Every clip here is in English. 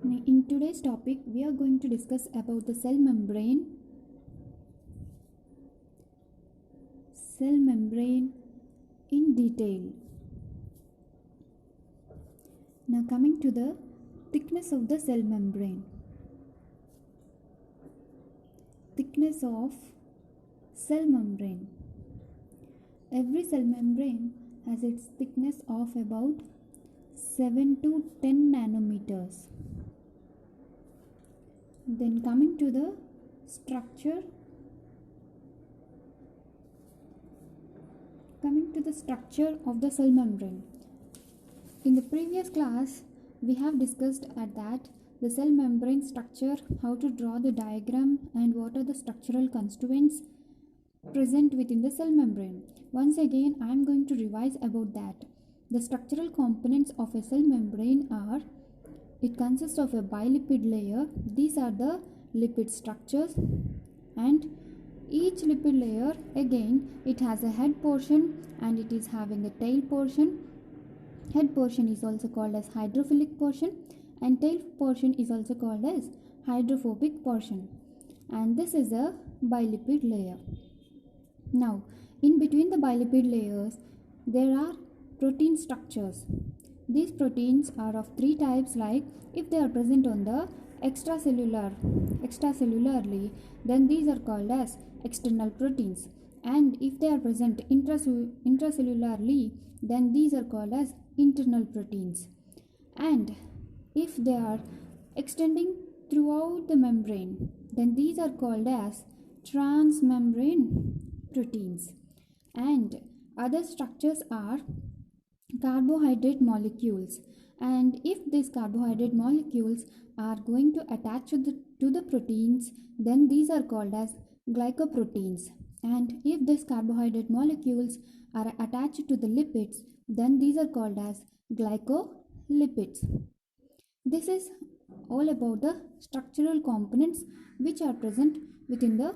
In today's topic, we are going to discuss about the cell membrane in detail. Now coming to the thickness of the cell membrane. Thickness of cell membrane. Every cell membrane has its thickness of about 7 to 10 nanometers. Then coming to the structure of the cell membrane. In the previous class, we have discussed at that the cell membrane structure, how to draw the diagram, and what are the structural constituents present within the cell membrane. Once again, I am going to revise about that. The structural components of a cell membrane are: it consists of a bilipid layer. These are the lipid structures, and each lipid layer, again, it has a head portion and it is having a tail portion. Head portion is also called as hydrophilic portion, and tail portion is also called as hydrophobic portion. And this is a bilipid layer. Now, in between the bilipid layers, there are protein structures. These proteins are of three types, like if they are present on the extracellularly, then these are called as external proteins, and if they are present intracellularly, then these are called as internal proteins, and if they are extending throughout the membrane, then these are called as transmembrane proteins. And other structures are carbohydrate molecules, and if these carbohydrate molecules are going to attach to the proteins, then these are called as glycoproteins, and if these carbohydrate molecules are attached to the lipids, then these are called as glycolipids. This is all about the structural components which are present within the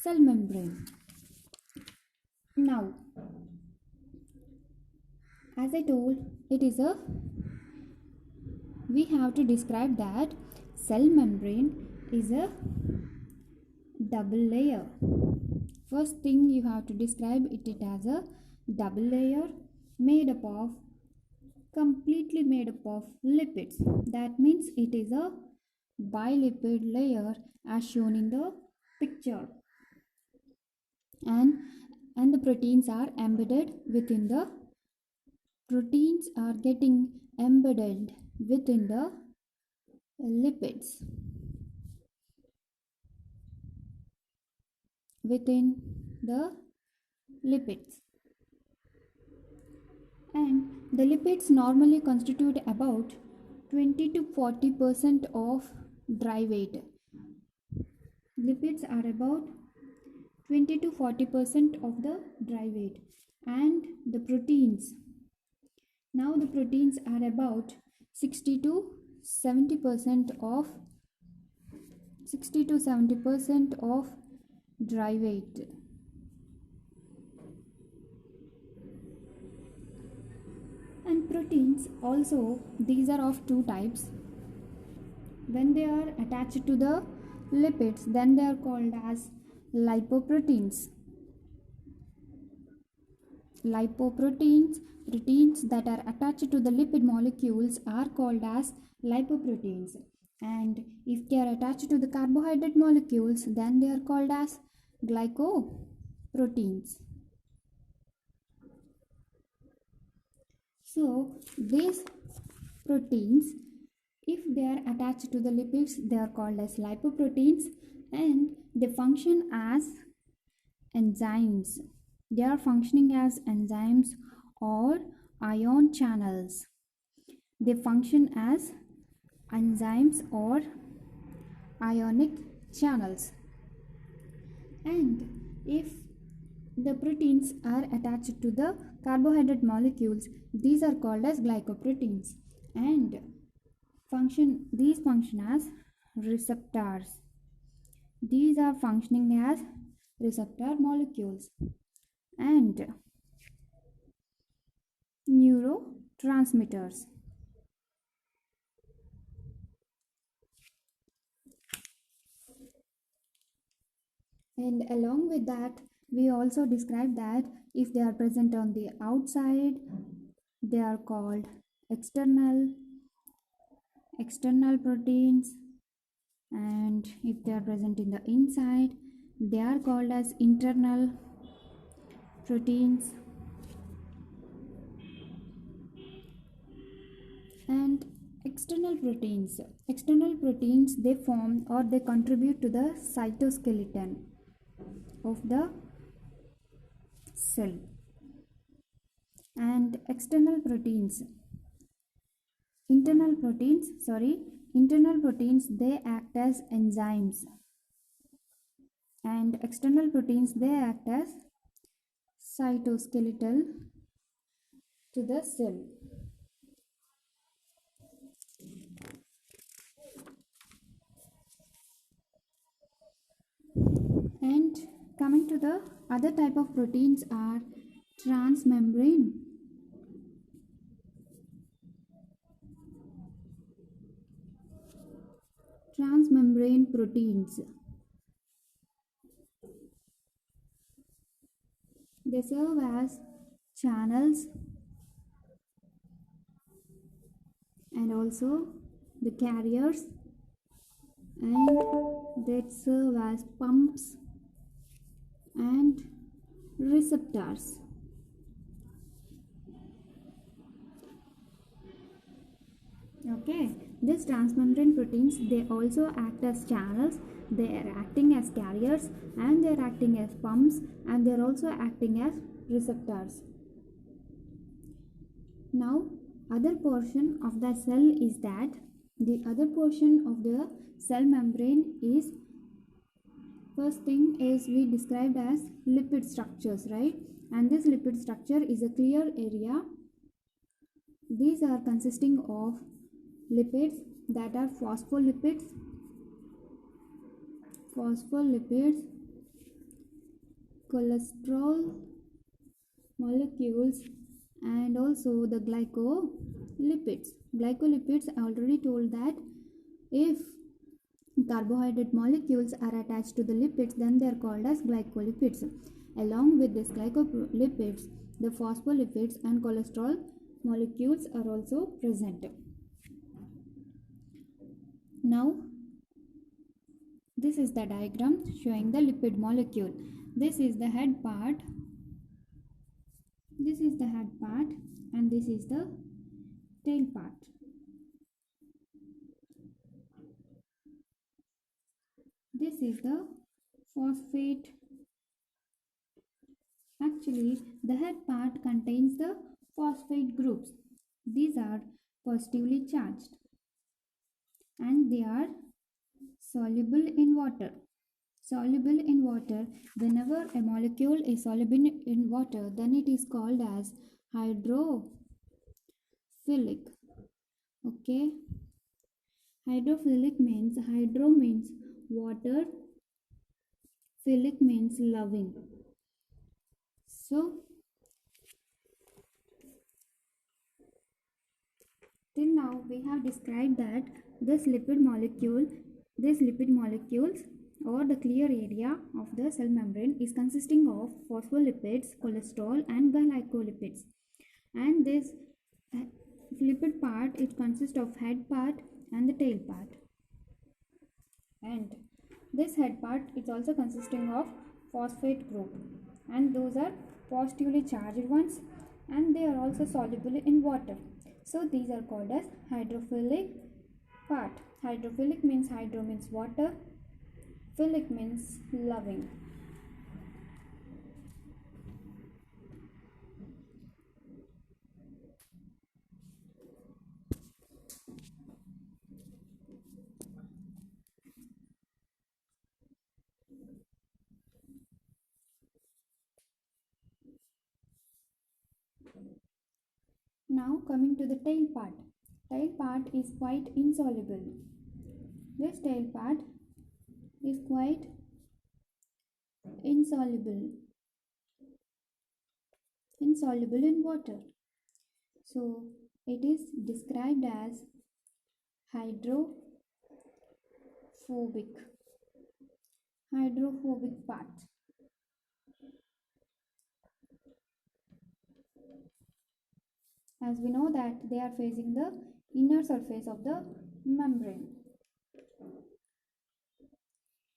cell membrane. Now, as I told, we have to describe that cell membrane is a double layer. First thing you have to describe it as a double layer completely made up of lipids. That means it is a bilipid layer as shown in the picture, and the proteins are getting embedded within the lipids, and the lipids normally constitute about 20 to 40% of dry weight. Lipids are about 20 to 40% of the dry weight, and the proteins are about 60 to 70% of dry weight. And proteins also, these are of two types. When they are attached to the lipids, then they are called as lipoproteins. Proteins that are attached to the lipid molecules are called as lipoproteins, and if they are attached to the carbohydrate molecules, then they are called as glycoproteins. So these proteins, if they are attached to the lipids, they are called as lipoproteins, and they function as enzymes. They are functioning as enzymes or ion channels. They function as enzymes or ionic channels. And if the proteins are attached to the carbohydrate molecules, these are called as glycoproteins, and these function as receptors. These are functioning as receptor molecules and neurotransmitters. And along with that, we also describe that if they are present on the outside, they are called external proteins, and if they are present in the inside, they are called as internal proteins. And external proteins, they form or they contribute to the cytoskeleton of the cell. And internal proteins, they act as enzymes, and external proteins, they act as cytoskeletal to the cell. And coming to the other type of proteins are transmembrane transmembrane proteins. They serve as channels and also the carriers, and they serve as pumps and receptors. Okay, these transmembrane proteins, they also act as channels, they are acting as carriers, and they are acting as pumps, and they are also acting as receptors. Now, other portion of the cell is that the other portion of the cell membrane is, first thing is we described as lipid structures, right? And this lipid structure is a clear area. These are consisting of lipids that are phospholipids, cholesterol molecules, and also the glycolipids. Glycolipids, I already told that if carbohydrate molecules are attached to the lipids, then they are called as glycolipids. Along with these glycolipids, the phospholipids and cholesterol molecules are also present. Now, this is the diagram showing the lipid molecule. This is the head part, and this is the tail part. This is the phosphate. Actually, the head part contains the phosphate groups. These are positively charged and they are soluble in water. Whenever a molecule is soluble in water, then it is called as hydrophilic. Okay, hydrophilic means, hydro means water, philic means loving. So till now we have described that these lipid molecules or the clear area of the cell membrane is consisting of phospholipids, cholesterol and glycolipids. And this lipid part, it consists of head part and the tail part. And this head part is also consisting of phosphate group, and those are positively charged ones, and they are also soluble in water. So these are called as hydrophilic part. Hydrophilic means, hydro means water, philic means loving. Now coming to the tail part. Tail part is quite insoluble. This tail part is quite insoluble in water. So it is described as hydrophobic. hydrophobic part. As we know that they are facing the inner surface of the membrane.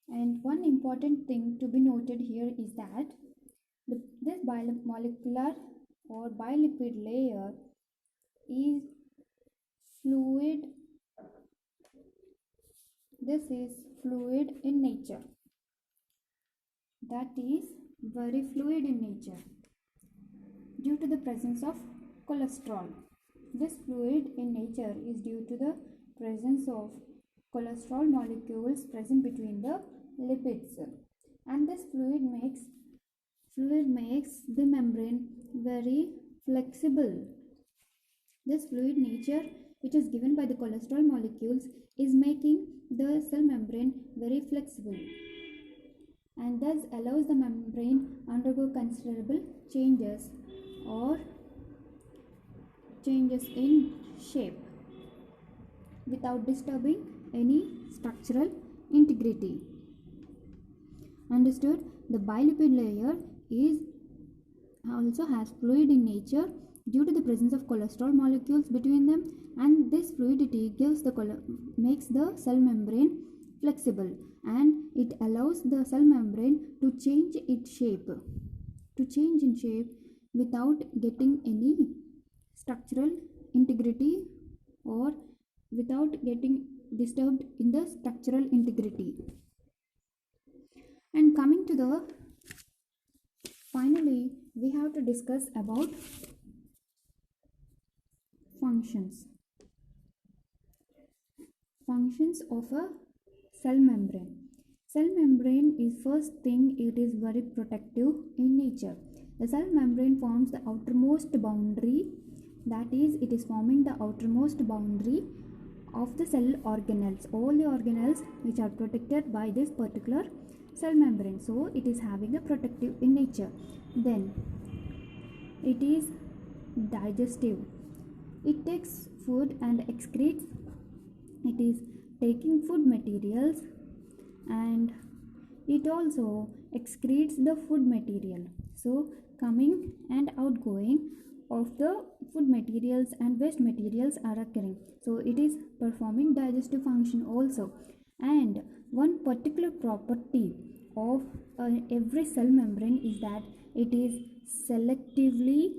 And one important thing to be noted here is that this biomolecular or bilipid layer is fluid. This is fluid in nature. That is very fluid in nature due to the presence of cholesterol. This fluid in nature is due to the presence of cholesterol molecules present between the lipids, and this fluid makes the membrane very flexible. This fluid nature, which is given by the cholesterol molecules, is making the cell membrane very flexible and thus allows the membrane undergo considerable changes or changes in shape without disturbing any structural integrity. Understood? The bilipid layer is also has fluid in nature due to the presence of cholesterol molecules between them, and this fluidity makes the cell membrane flexible, and it allows the cell membrane to change in shape without getting any structural integrity or without getting disturbed in the structural integrity. And coming to the finally, we have to discuss about functions of a cell membrane. Cell membrane is first thing, it is very protective in nature. The cell membrane forms the outermost boundary, that is, it is forming the outermost boundary of the cell organelles, all the organelles which are protected by this particular cell membrane. So it is having a protective in nature. Then it is digestive. It takes food and excretes. It is taking food materials and it also excretes the food material. So coming and outgoing of the food materials and waste materials are occurring. So it is performing digestive function also. And one particular property of every cell membrane is that it is selectively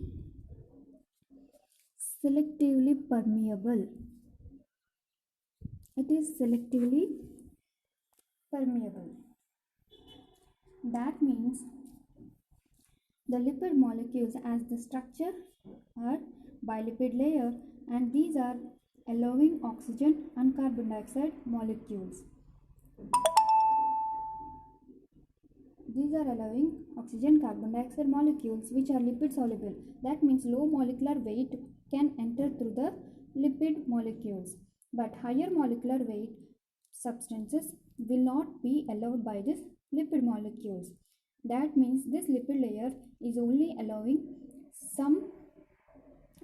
permeable. It is selectively permeable. That means the lipid molecules as the structure are bilipid layer, and these are allowing oxygen and carbon dioxide molecules. These are allowing oxygen carbon dioxide molecules which are lipid soluble. That means low molecular weight can enter through the lipid molecules, but higher molecular weight substances will not be allowed by this lipid molecules. That means this lipid layer is only allowing some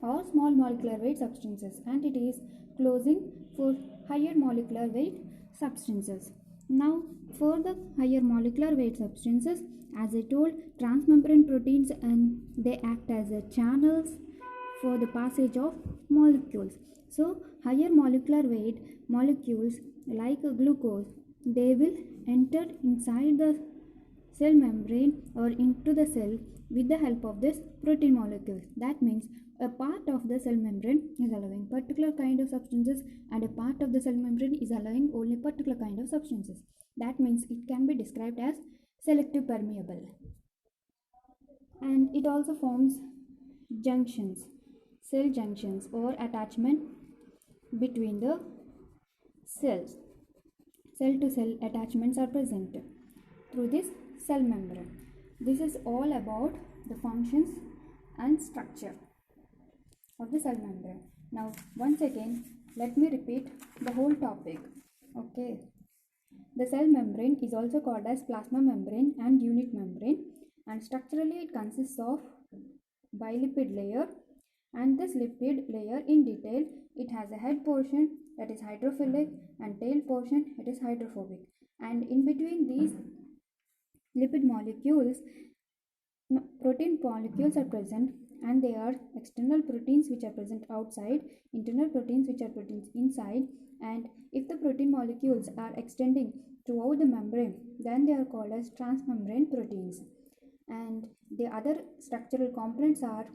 or small molecular weight substances, and it is closing for higher molecular weight substances. Now for the higher molecular weight substances, as I told, transmembrane proteins, and they act as a channels for the passage of molecules. So higher molecular weight molecules like glucose, they will enter inside the cell membrane or into the cell with the help of this protein molecules. That means a part of the cell membrane is allowing particular kind of substances, and a part of the cell membrane is allowing only particular kind of substances. That means it can be described as selective permeable. And it also forms junctions, cell junctions or attachment between the cells. Cell to cell attachments are present through this cell membrane. This is all about the functions and structure of the cell membrane. Now once again, let me repeat the whole topic. Okay. The cell membrane is also called as plasma membrane and unit membrane, and structurally it consists of bilipid layer, and this lipid layer in detail, it has a head portion that is hydrophilic and tail portion it is hydrophobic, and in between these lipid molecules, protein molecules are present, and they are external proteins which are present outside, internal proteins which are proteins inside. And if the protein molecules are extending throughout the membrane, then they are called as transmembrane proteins. And the other structural components are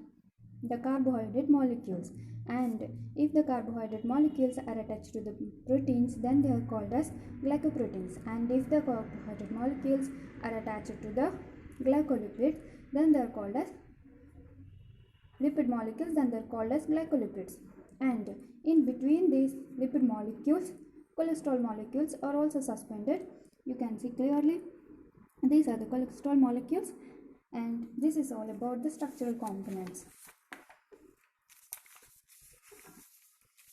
the carbohydrate molecules, and if the carbohydrate molecules are attached to the proteins, then they are called as glycoproteins. And if the carbohydrate molecules are attached to the glycolipids, then they are called as lipid molecules, then they are called as glycolipids. And in between these lipid molecules, cholesterol molecules are also suspended. You can see clearly these are the cholesterol molecules, and this is all about the structural components.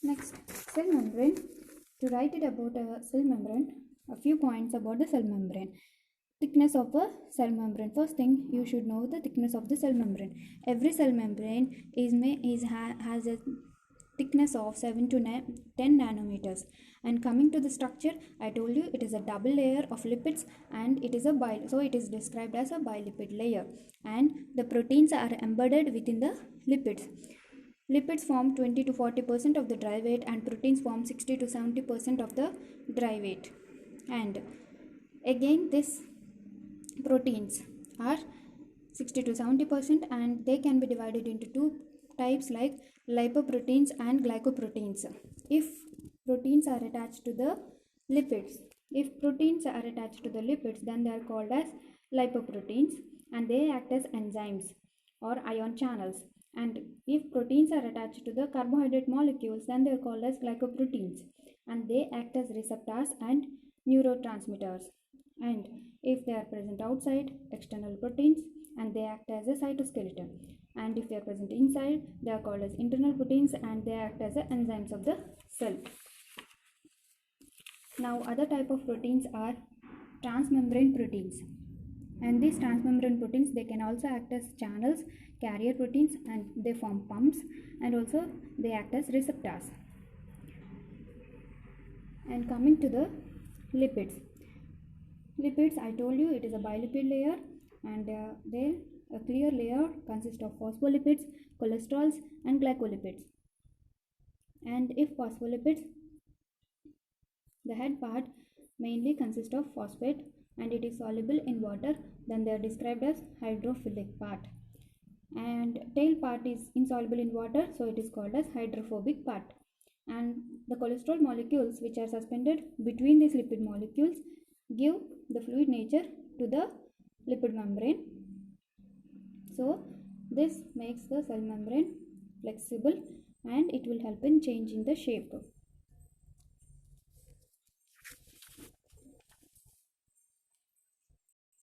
Next, cell membrane. To write it about a cell membrane, a few points about the cell membrane. Thickness of a cell membrane. First thing, you should know the thickness of the cell membrane. Every cell membrane has a thickness of 7 to 10 nanometers. And coming to the structure, I told you it is a double layer of lipids, and it is so it is described as a bilipid layer, and the proteins are embedded within the lipids. Lipids form 20 to 40% of the dry weight, and proteins form 60 to 70% of the dry weight. And again, these proteins are 60 to 70%, and they can be divided into two types like lipoproteins and glycoproteins. If proteins are attached to the lipids, then they are called as lipoproteins, and they act as enzymes or ion channels. And if proteins are attached to the carbohydrate molecules, then they are called as glycoproteins, and they act as receptors and neurotransmitters. And if they are present outside, external proteins, and they act as a cytoskeleton. And if they are present inside, they are called as internal proteins, and they act as the enzymes of the cell. Now, other type of proteins are transmembrane proteins. And these transmembrane proteins, they can also act as channels, carrier proteins, and they form pumps, and also they act as receptors. And coming to the lipids. Lipids, I told you it is a bilipid layer, and a clear layer consists of phospholipids, cholesterols, and glycolipids. And if phospholipids, the head part mainly consists of phosphate, and it is soluble in water, then they are described as hydrophilic part. And tail part is insoluble in water, so it is called as hydrophobic part. And the cholesterol molecules which are suspended between these lipid molecules give the fluid nature to the lipid membrane. So this makes the cell membrane flexible, and it will help in changing the shape.